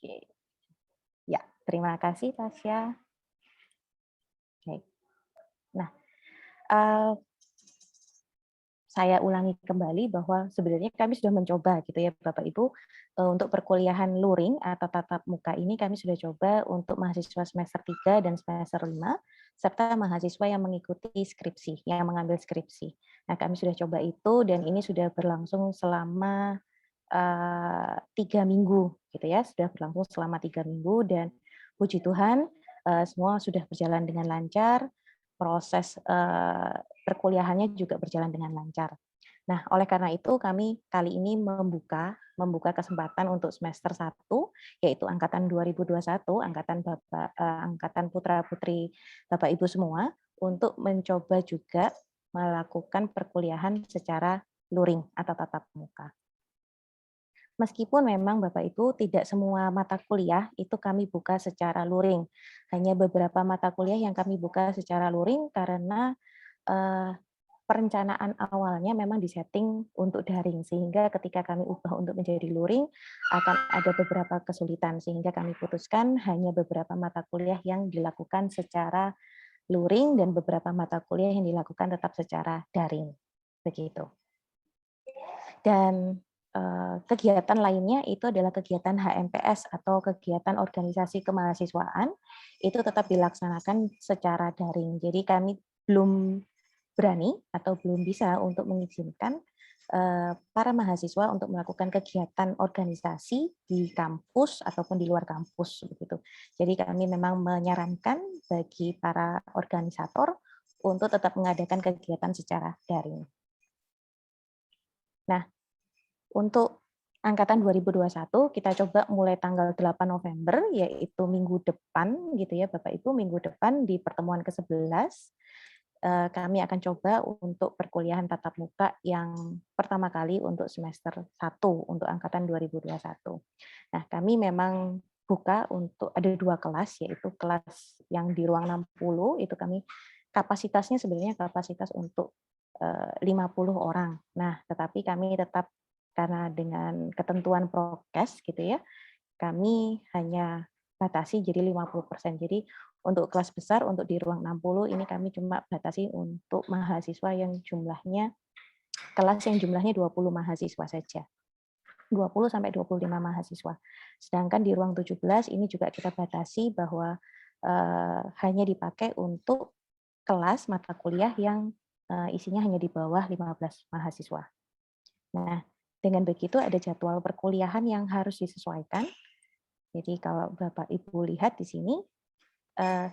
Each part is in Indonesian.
Oke. Ya, terima kasih Tasya. Oke. Nah, eee, saya ulangi kembali bahwa sebenarnya kami sudah mencoba gitu ya Bapak Ibu, untuk perkuliahan luring atau tatap muka ini kami sudah coba untuk mahasiswa semester 3 dan semester 5 serta mahasiswa yang mengikuti skripsi, yang mengambil skripsi. Nah, kami sudah coba itu dan ini sudah berlangsung selama 3 minggu gitu ya, sudah berlangsung selama 3 minggu dan puji Tuhan, semua sudah berjalan dengan lancar, proses, perkuliahannya juga berjalan dengan lancar. Nah, oleh karena itu kami kali ini membuka kesempatan untuk semester 1, yaitu angkatan 2021, angkatan putra-putri Bapak Ibu semua, untuk mencoba juga melakukan perkuliahan secara luring atau tatap muka. Meskipun memang Bapak Ibu tidak semua mata kuliah itu kami buka secara luring. Hanya beberapa mata kuliah yang kami buka secara luring karena perencanaan awalnya memang disetting untuk daring, sehingga ketika kami ubah untuk menjadi luring akan ada beberapa kesulitan, sehingga kami putuskan hanya beberapa mata kuliah yang dilakukan secara luring dan beberapa mata kuliah yang dilakukan tetap secara daring. Begitu. Dan kegiatan lainnya itu adalah kegiatan HMPS atau kegiatan organisasi kemahasiswaan, itu tetap dilaksanakan secara daring. Jadi kami belum berani atau belum bisa untuk mengizinkan para mahasiswa untuk melakukan kegiatan organisasi di kampus ataupun di luar kampus begitu. Jadi kami memang menyarankan bagi para organisator untuk tetap mengadakan kegiatan secara daring. Nah, untuk angkatan 2021 kita coba mulai tanggal 8 November, yaitu minggu depan gitu ya Bapak Ibu, minggu depan di pertemuan ke-11 kami akan coba untuk perkuliahan tatap muka yang pertama kali untuk semester 1 untuk angkatan 2021. Nah, kami memang buka untuk ada 2 kelas, yaitu kelas yang di ruang 60 itu kami kapasitasnya sebenarnya kapasitas untuk 50 orang. Nah, tetapi kami tetap karena dengan ketentuan prokes gitu ya, kami hanya batasi jadi 50%. Jadi untuk kelas besar, untuk di ruang 60 ini kami cuma batasi untuk mahasiswa yang jumlahnya, kelas yang jumlahnya 20 mahasiswa saja. 20 sampai 25 mahasiswa. Sedangkan di ruang 17 ini juga kita batasi bahwa hanya dipakai untuk kelas mata kuliah yang isinya hanya di bawah 15 mahasiswa. Nah, dengan begitu ada jadwal perkuliahan yang harus disesuaikan. Jadi kalau Bapak Ibu lihat di sini,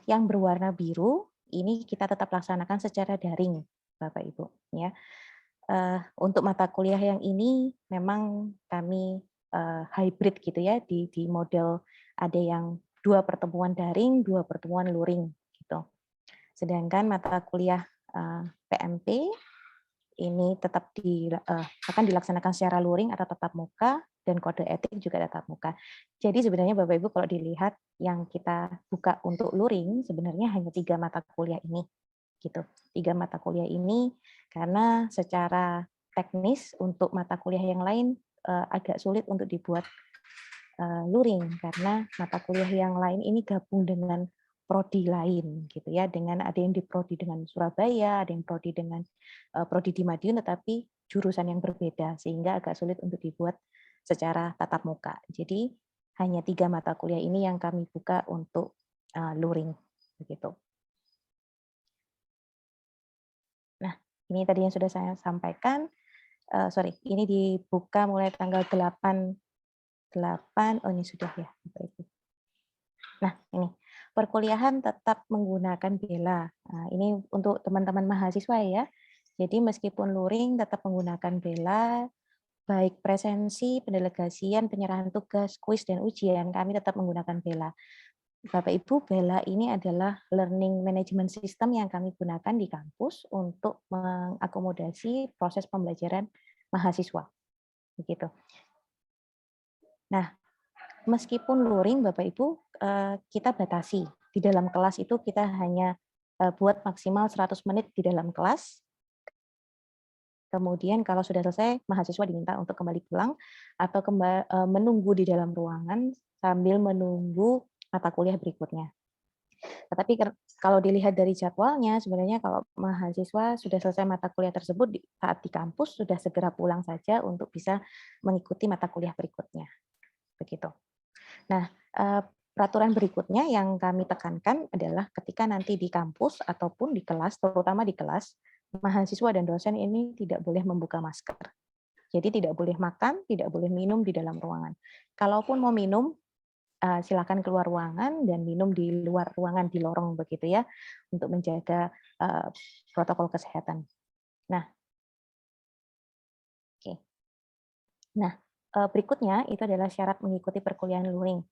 yang berwarna biru ini kita tetap laksanakan secara daring, Bapak Ibu. Ya, untuk mata kuliah yang ini memang kami hybrid gitu ya di model ada yang 2 pertemuan daring, 2 pertemuan luring gitu. Sedangkan mata kuliah PMP ini tetap akan dilaksanakan secara luring atau tatap muka dan kode etik juga tatap muka. Jadi sebenarnya Bapak Ibu kalau dilihat yang kita buka untuk luring sebenarnya hanya 3 mata kuliah ini gitu. 3 mata kuliah ini karena secara teknis untuk mata kuliah yang lain agak sulit untuk dibuat luring karena mata kuliah yang lain ini gabung dengan prodi lain gitu ya, dengan ada yang diprodi dengan Surabaya, ada yang prodi dengan prodi di Madiun tetapi jurusan yang berbeda sehingga agak sulit untuk dibuat secara tatap muka. Jadi hanya 3 mata kuliah ini yang kami buka untuk luring begitu. Nah, ini tadi yang sudah saya sampaikan. Sorry, ini dibuka mulai tanggal 8 oh ini sudah ya. Nah, ini perkuliahan tetap menggunakan Bella. Nah, ini untuk teman-teman mahasiswa ya. Jadi meskipun luring tetap menggunakan Bella, baik presensi, pendelegasian, penyerahan tugas, kuis dan ujian, kami tetap menggunakan Bella. Bapak Ibu, Bella ini adalah learning management system yang kami gunakan di kampus untuk mengakomodasi proses pembelajaran mahasiswa. Begitu. Nah, meskipun luring, Bapak Ibu, kita batasi. Di dalam kelas itu kita hanya buat maksimal 100 menit di dalam kelas. Kemudian kalau sudah selesai, mahasiswa diminta untuk kembali pulang atau menunggu di dalam ruangan sambil menunggu mata kuliah berikutnya. Tetapi kalau dilihat dari jadwalnya, sebenarnya kalau mahasiswa sudah selesai mata kuliah tersebut saat di kampus, sudah segera pulang saja untuk bisa mengikuti mata kuliah berikutnya. Begitu. Nah, peraturan berikutnya yang kami tekankan adalah ketika nanti di kampus ataupun di kelas, terutama di kelas, mahasiswa dan dosen ini tidak boleh membuka masker. Jadi tidak boleh makan, tidak boleh minum di dalam ruangan. Kalaupun mau minum, silakan keluar ruangan dan minum di luar ruangan, di lorong begitu ya, untuk menjaga protokol kesehatan. Nah, oke. Nah, berikutnya itu adalah syarat mengikuti perkuliahan luring.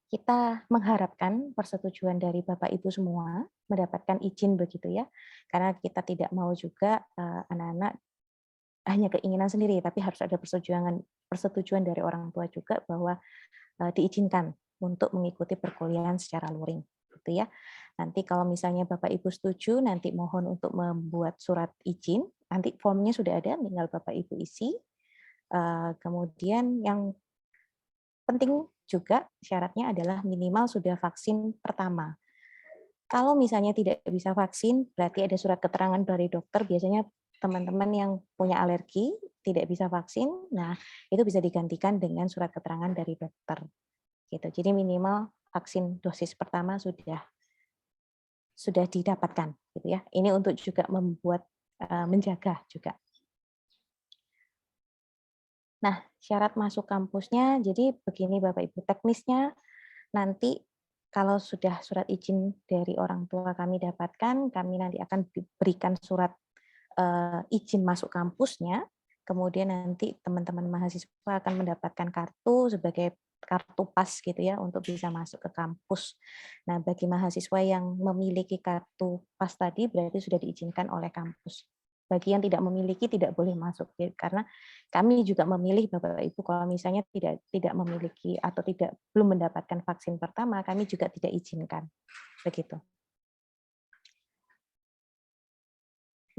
Kita mengharapkan persetujuan dari Bapak Ibu semua mendapatkan izin begitu ya, karena kita tidak mau juga anak-anak hanya keinginan sendiri, tapi harus ada persetujuan dari orang tua juga bahwa diizinkan untuk mengikuti perkuliahan secara luring, gitu ya. Nanti kalau misalnya Bapak Ibu setuju, nanti mohon untuk membuat surat izin. Nanti formnya sudah ada, tinggal Bapak Ibu isi. Kemudian yang penting juga syaratnya adalah minimal sudah vaksin pertama. Kalau misalnya tidak bisa vaksin, berarti ada surat keterangan dari dokter. Biasanya teman-teman yang punya alergi tidak bisa vaksin, nah itu bisa digantikan dengan surat keterangan dari dokter. Gitu. Jadi minimal vaksin dosis pertama sudah didapatkan, gitu ya. Ini untuk juga membuat menjaga juga. Nah, syarat masuk kampusnya, jadi begini Bapak Ibu, teknisnya nanti kalau sudah surat izin dari orang tua kami dapatkan, kami nanti akan diberikan surat izin masuk kampusnya, kemudian nanti teman-teman mahasiswa akan mendapatkan kartu sebagai kartu pas gitu ya untuk bisa masuk ke kampus. Nah, bagi mahasiswa yang memiliki kartu pas tadi berarti sudah diizinkan oleh kampus. Bagi yang tidak memiliki tidak boleh masuk ya, karena kami juga memilih Bapak Ibu kalau misalnya tidak memiliki atau belum mendapatkan vaksin pertama, kami juga tidak izinkan. Begitu.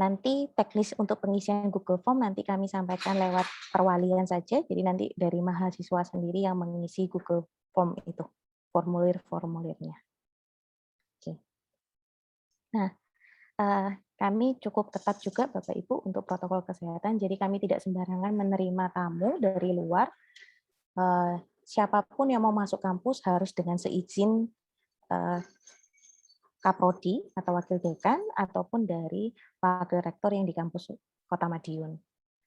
Nanti teknis untuk pengisian Google Form nanti kami sampaikan lewat perwalian saja. Jadi nanti dari mahasiswa sendiri yang mengisi Google Form itu, formulir-formulirnya. Oke. Nah, kami cukup ketat juga Bapak Ibu untuk protokol kesehatan. Jadi kami tidak sembarangan menerima tamu dari luar. Siapapun yang mau masuk kampus harus dengan seizin Kaprodi atau wakil dekan ataupun dari wakil rektor yang di kampus Kota Madiun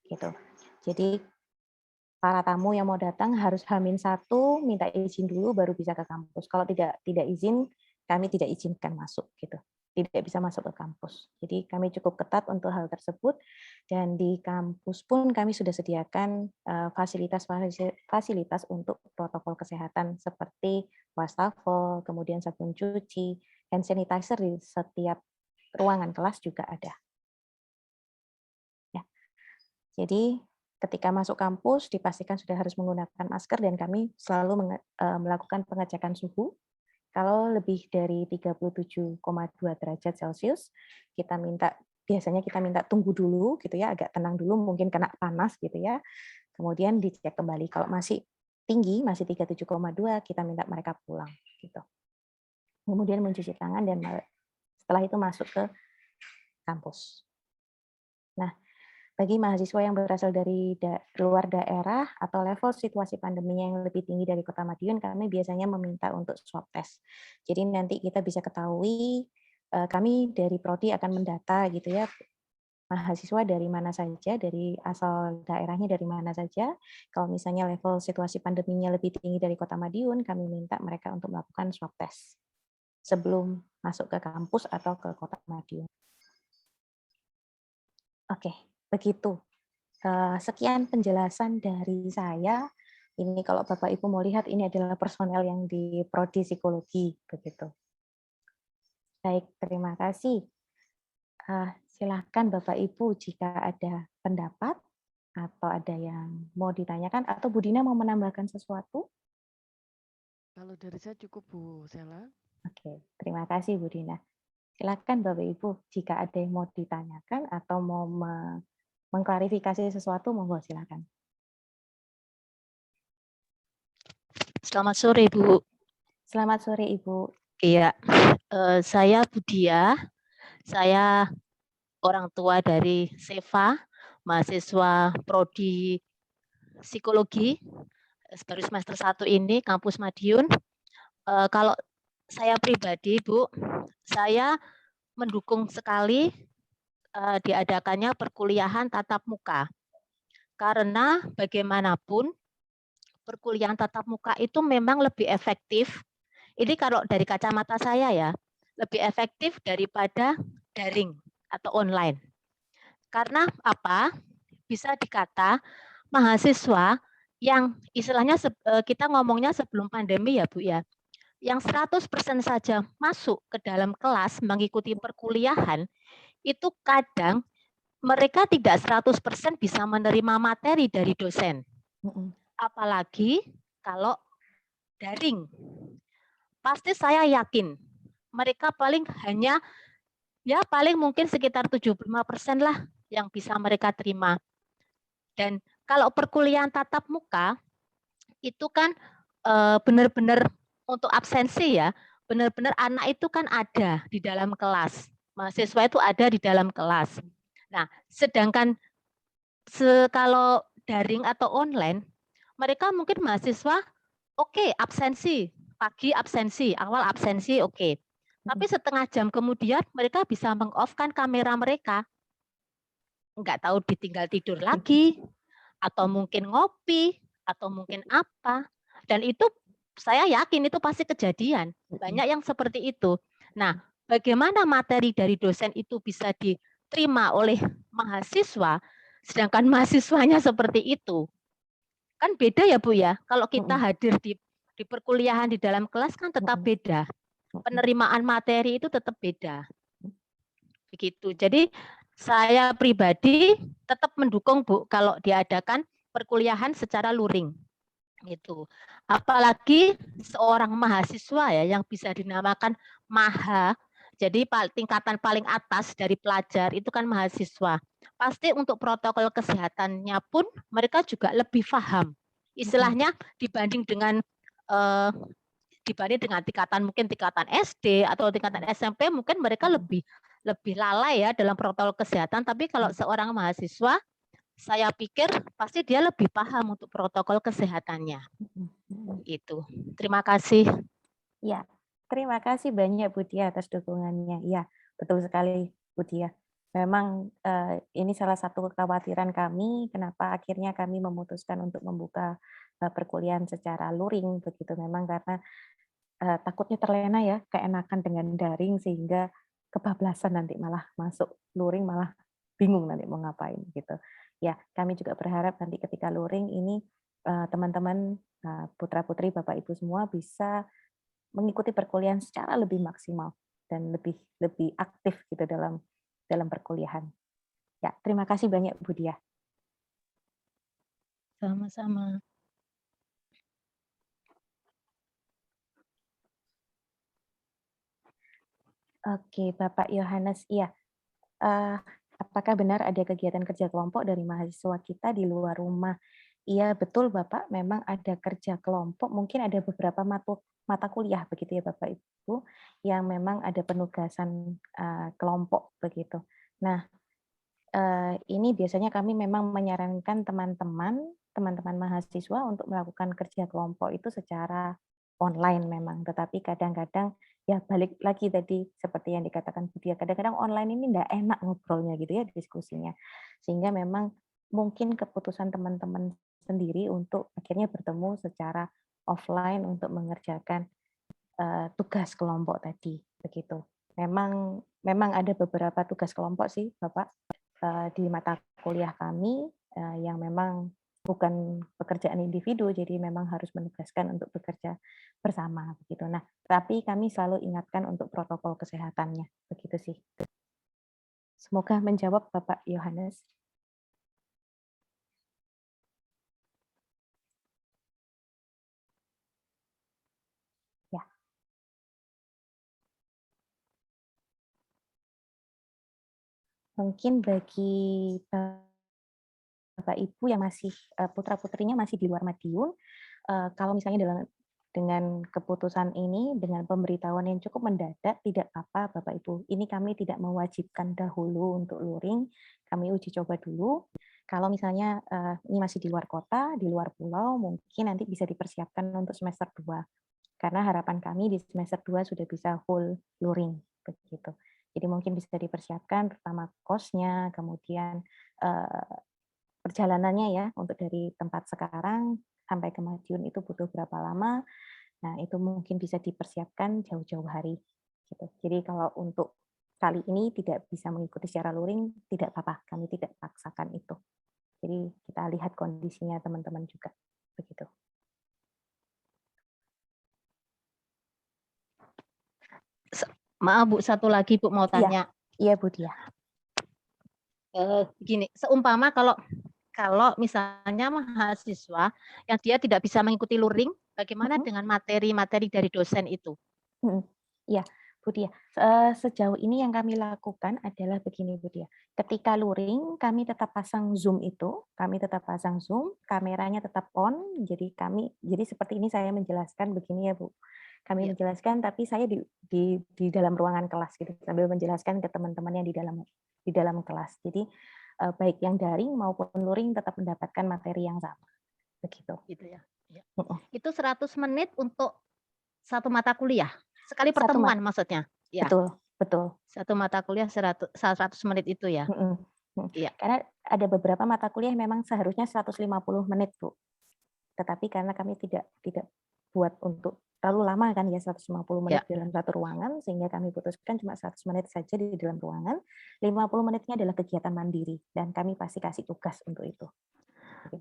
gitu. Jadi para tamu yang mau datang harus H-1 minta izin dulu baru bisa ke kampus. Kalau tidak izin, kami tidak izinkan masuk gitu. Tidak bisa masuk ke kampus. Jadi kami cukup ketat untuk hal tersebut dan di kampus pun kami sudah sediakan fasilitas untuk protokol kesehatan seperti wastafel, kemudian sabun cuci, hand sanitizer di setiap ruangan kelas juga ada. Ya. Jadi ketika masuk kampus dipastikan sudah harus menggunakan masker dan kami selalu melakukan pengecekan suhu. Kalau lebih dari 37,2 derajat Celcius, biasanya kita minta tunggu dulu gitu ya, agak tenang dulu, mungkin kena panas gitu ya. Kemudian dicek kembali. Kalau masih tinggi, masih 37,2, kita minta mereka pulang gitu. Kemudian mencuci tangan dan setelah itu masuk ke kampus. Nah, bagi mahasiswa yang berasal dari luar daerah atau level situasi pandeminya yang lebih tinggi dari Kota Madiun, kami biasanya meminta untuk swab test. Jadi nanti kita bisa ketahui, kami dari Prodi akan mendata gitu ya, mahasiswa dari mana saja, dari asal daerahnya dari mana saja. Kalau misalnya level situasi pandeminya lebih tinggi dari Kota Madiun, kami minta mereka untuk melakukan swab test sebelum masuk ke kampus atau ke Kota Madiun. Oke, begitu. Sekian penjelasan dari saya. Ini kalau Bapak Ibu mau lihat, ini adalah personel yang di Prodi Psikologi, begitu. Baik, terima kasih. Silakan Bapak Ibu jika ada pendapat atau ada yang mau ditanyakan, atau Bu Dina mau menambahkan sesuatu? Kalau dari saya cukup Bu Sela. Oke, terima kasih Bu Dina. Silakan Bapak Ibu jika ada yang mau ditanyakan atau mau mengklarifikasi sesuatu, monggo silakan. Selamat sore, Bu. Selamat sore, Ibu. Iya, saya Budia. Saya orang tua dari Seva, mahasiswa prodi psikologi baru semester 1 ini kampus Madiun. Kalau saya pribadi, Bu, saya mendukung sekali diadakannya perkuliahan tatap muka. Karena bagaimanapun perkuliahan tatap muka itu memang lebih efektif. Ini kalau dari kacamata saya ya, lebih efektif daripada daring atau online. Karena apa? Bisa dikata mahasiswa yang istilahnya kita ngomongnya sebelum pandemi ya Bu ya, yang 100% saja masuk ke dalam kelas mengikuti perkuliahan, itu kadang mereka tidak 100% bisa menerima materi dari dosen. Apalagi kalau daring. Pasti saya yakin mereka paling hanya paling mungkin sekitar 75% lah yang bisa mereka terima. Dan kalau perkuliahan tatap muka itu kan benar-benar untuk absensi ya, benar-benar anak itu kan ada di dalam kelas. Mahasiswa itu ada di dalam kelas. Nah, sedangkan kalau daring atau online, mereka mungkin mahasiswa absensi, pagi absensi, awal absensi oke. Tapi setengah jam kemudian mereka bisa meng-off-kan kamera mereka. Enggak tahu ditinggal tidur lagi, atau mungkin ngopi, atau mungkin apa. Dan itu saya yakin itu pasti kejadian. Banyak yang seperti itu. Nah, bagaimana materi dari dosen itu bisa diterima oleh mahasiswa, sedangkan mahasiswanya seperti itu. Kan beda ya Bu ya, kalau kita hadir di perkuliahan di dalam kelas kan tetap beda. Penerimaan materi itu tetap beda. Begitu. Jadi saya pribadi tetap mendukung Bu kalau diadakan perkuliahan secara luring. Gitu. Apalagi seorang mahasiswa ya yang bisa dinamakan maha. Jadi tingkatan paling atas dari pelajar itu kan mahasiswa. Pasti untuk protokol kesehatannya pun mereka juga lebih paham. Istilahnya dibanding dengan tingkatan SD atau tingkatan SMP mungkin mereka lebih lalai ya dalam protokol kesehatan, tapi kalau seorang mahasiswa saya pikir pasti dia lebih paham untuk protokol kesehatannya. Itu. Terima kasih. Ya, terima kasih banyak Bu Dia atas dukungannya. Ya, betul sekali Bu Dia. Memang ini salah satu kekhawatiran kami kenapa akhirnya kami memutuskan untuk membuka perkuliahan secara luring begitu, memang karena takutnya terlena ya, keenakan dengan daring sehingga kebablasan nanti malah masuk luring malah bingung nanti mau ngapain gitu. Ya, kami juga berharap nanti ketika luring ini teman-teman putra-putri Bapak Ibu semua bisa mengikuti perkuliahan secara lebih maksimal dan lebih aktif gitu dalam perkuliahan. Ya, terima kasih banyak Bu Dia. Sama-sama. Oke, Bapak Yohanes, iya. Apakah benar ada kegiatan kerja kelompok dari mahasiswa kita di luar rumah? Iya, betul Bapak, memang ada kerja kelompok, mungkin ada beberapa mata kuliah begitu ya Bapak Ibu, yang memang ada penugasan kelompok begitu. Nah, ini biasanya kami memang menyarankan teman-teman mahasiswa untuk melakukan kerja kelompok itu secara online memang, tetapi kadang-kadang ya balik lagi tadi seperti yang dikatakan Budia, kadang-kadang online ini enggak enak ngobrolnya gitu ya, diskusinya. Sehingga memang mungkin keputusan teman-teman sendiri untuk akhirnya bertemu secara offline untuk mengerjakan tugas kelompok tadi, begitu. Memang ada beberapa tugas kelompok sih, Bapak, di mata kuliah kami yang memang bukan pekerjaan individu, jadi memang harus menugaskan untuk bekerja bersama begitu. Nah, tapi kami selalu ingatkan untuk protokol kesehatannya, begitu sih. Semoga menjawab Bapak Yohanes. Ya. Mungkin bagi Bapak Ibu yang masih putra-putrinya masih di luar Madiun, kalau misalnya dengan keputusan ini, dengan pemberitahuan yang cukup mendadak, tidak apa-apa Bapak Ibu. Ini kami tidak mewajibkan dahulu untuk luring, kami uji coba dulu. Kalau misalnya ini masih di luar kota, di luar pulau, mungkin nanti bisa dipersiapkan untuk semester 2. Karena harapan kami di semester 2 sudah bisa full luring, begitu. Jadi mungkin bisa dipersiapkan pertama kosnya, kemudian perjalanannya ya, untuk dari tempat sekarang sampai ke Madiun itu butuh berapa lama. Nah, itu mungkin bisa dipersiapkan jauh-jauh hari. Gitu. Jadi kalau untuk kali ini tidak bisa mengikuti secara luring, tidak apa-apa, kami tidak paksakan itu. Jadi kita lihat kondisinya teman-teman juga. Begitu. Maaf Bu, satu lagi Bu mau tanya. Iya Bu Dia. Begini, seumpama kalau misalnya mahasiswa yang dia tidak bisa mengikuti luring, bagaimana dengan materi-materi dari dosen itu? Iya, Bu Dia. Sejauh ini yang kami lakukan adalah begini, Bu Dia. Ketika luring, kami tetap pasang Zoom itu, kameranya tetap on, jadi seperti ini saya menjelaskan begini ya, Bu. Kami menjelaskan, tapi saya di dalam ruangan kelas gitu, sambil menjelaskan ke teman-teman yang di dalam kelas. Jadi baik yang daring maupun luring tetap mendapatkan materi yang sama, begitu. Gitu ya. Itu 100 menit untuk satu mata kuliah, sekali pertemuan maksudnya? Ya. Betul. Satu mata kuliah 100 menit itu ya? Iya. Karena ada beberapa mata kuliah memang seharusnya 150 menit, Bu. Tetapi karena kami tidak buat untuk terlalu lama kan ya, 150 menit dalam satu ruangan, sehingga kami putuskan cuma 100 menit saja di dalam ruangan, 50 menitnya adalah kegiatan mandiri, dan kami pasti kasih tugas untuk itu.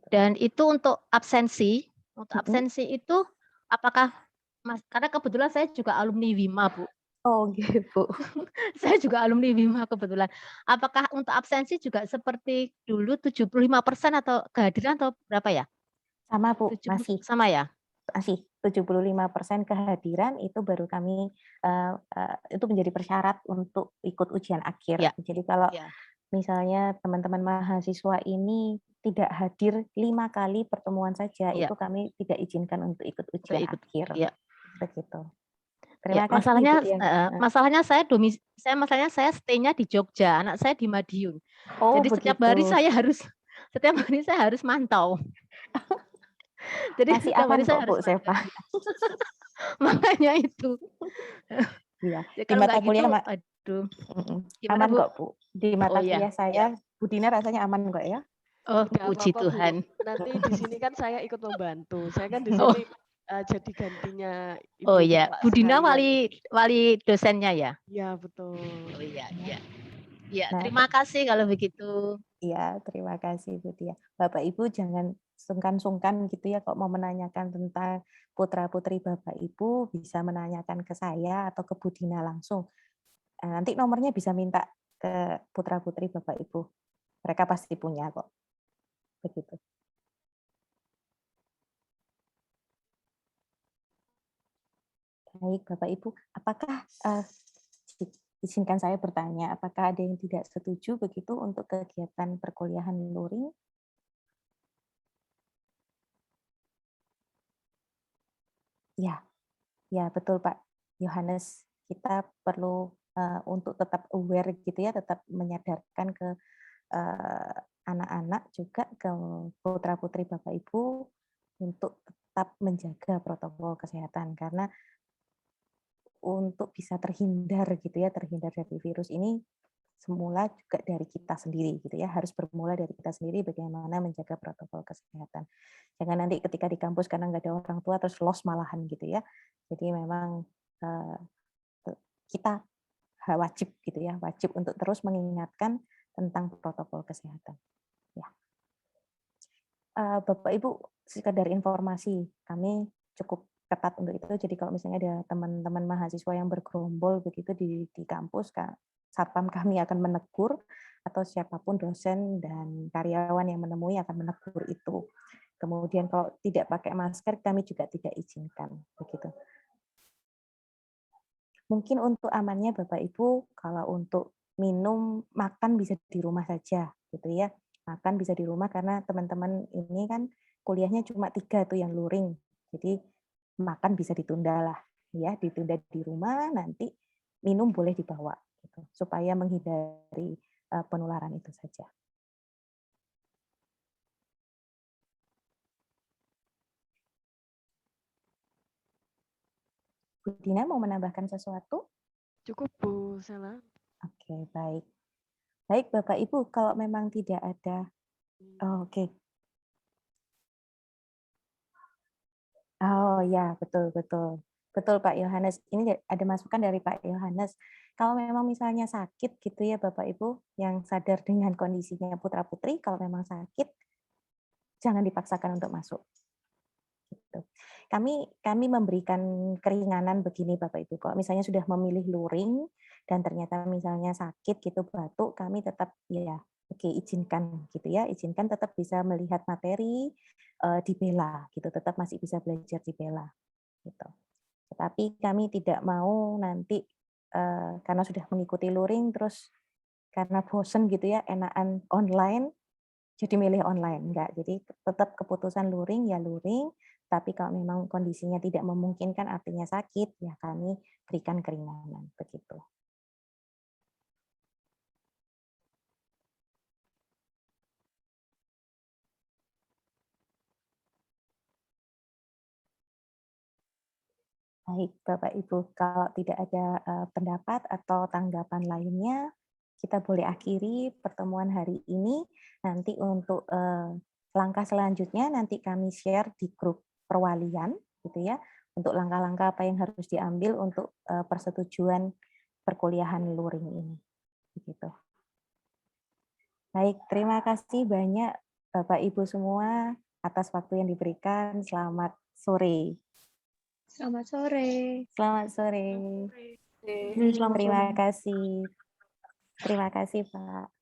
Dan itu untuk absensi itu apakah karena kebetulan saya juga alumni WIMA, Bu. Oh gitu. Saya juga alumni WIMA kebetulan. Apakah untuk absensi juga seperti dulu 75% atau kehadiran atau berapa ya? Sama Bu, masih. Sama ya? Masih 75% kehadiran itu baru kami itu menjadi persyarat untuk ikut ujian akhir. Jadi kalau misalnya teman-teman mahasiswa ini tidak hadir 5 kali pertemuan saja, itu kami tidak izinkan untuk ikut ujian akhir. Begitu. Terima kasih. Masalahnya saya stay-nya di Jogja, anak saya di Madiun. Oh, jadi begitu. setiap hari saya harus mantau. Jadi masih aman kok Bu Seva. Makanya itu. Iya. Di mata kuliah aduh. Aman kok Bu. Di mata kuliah saya, Bu Dina rasanya aman kok ya. Oh, puji Tuhan. Nanti di sini kan saya ikut membantu. Saya kan di sini jadi gantinya Ibu. Oh iya, Bu Dina wali dosennya ya? Iya, betul. Oh iya. Ya, terima kasih kalau begitu. Iya, terima kasih Bu Dia. Bapak Ibu jangan sungkan-sungkan gitu ya, kok mau menanyakan tentang putra-putri Bapak Ibu, bisa menanyakan ke saya atau ke Bu Dina langsung. Nanti nomornya bisa minta ke putra-putri Bapak Ibu. Mereka pasti punya kok. Begitu. Baik, Bapak Ibu, apakah izinkan saya bertanya, apakah ada yang tidak setuju begitu untuk kegiatan perkuliahan luring? Ya, betul Pak Yohanes. Kita perlu untuk tetap aware gitu ya, tetap menyadarkan ke anak-anak juga ke putra-putri Bapak Ibu untuk tetap menjaga protokol kesehatan, karena untuk bisa terhindar gitu ya, terhindar dari virus ini semula juga dari kita sendiri gitu ya, harus bermula dari kita sendiri bagaimana menjaga protokol kesehatan. Jangan nanti ketika di kampus karena nggak ada orang tua terus lost malahan gitu ya. Jadi memang kita wajib gitu ya, wajib untuk terus mengingatkan tentang protokol kesehatan. Ya. Bapak Ibu, sekedar informasi, kami cukup ketat untuk itu. Jadi kalau misalnya ada teman-teman mahasiswa yang bergerombol begitu di kampus, satpam kami akan menegur, atau siapapun dosen dan karyawan yang menemui akan menegur itu. Kemudian kalau tidak pakai masker, kami juga tidak izinkan begitu. Mungkin untuk amannya Bapak Ibu, kalau untuk minum, makan bisa di rumah saja gitu ya. makan bisa di rumah karena teman-teman ini kan kuliahnya cuma 3 tuh yang luring. Jadi makan bisa ditunda lah, ya, ditunda di rumah, nanti minum boleh dibawa, gitu, supaya menghindari penularan itu saja. Bu Dina mau menambahkan sesuatu? Cukup Bu Sela. Oke, baik. Baik Bapak Ibu, kalau memang tidak ada, oke. Oh ya, betul betul. Betul Pak Yohanes. Ini ada masukan dari Pak Yohanes. Kalau memang misalnya sakit gitu ya Bapak Ibu, yang sadar dengan kondisinya putra-putri, kalau memang sakit, jangan dipaksakan untuk masuk. Gitu. Kami memberikan keringanan begini Bapak Ibu. Kalau misalnya sudah memilih luring dan ternyata misalnya sakit gitu batuk, kami tetap ya oke izinkan gitu ya, izinkan tetap bisa melihat materi di Bella gitu, tetap masih bisa belajar di Bella gitu. Tetapi kami tidak mau nanti karena sudah mengikuti luring terus karena bosen gitu ya enakan online jadi milih online, enggak. Jadi tetap keputusan luring ya luring, tapi kalau memang kondisinya tidak memungkinkan artinya sakit, ya kami berikan keringanan, begitu. Baik, Bapak Ibu, kalau tidak ada pendapat atau tanggapan lainnya, kita boleh akhiri pertemuan hari ini. Nanti untuk langkah selanjutnya nanti kami share di grup perwalian, gitu ya, untuk langkah-langkah apa yang harus diambil untuk persetujuan perkuliahan luring ini. Begitu. Baik, terima kasih banyak Bapak Ibu semua atas waktu yang diberikan. Selamat sore. Selamat sore. Selamat sore. Selamat Terima sore. kasih. Terima kasih, Pak.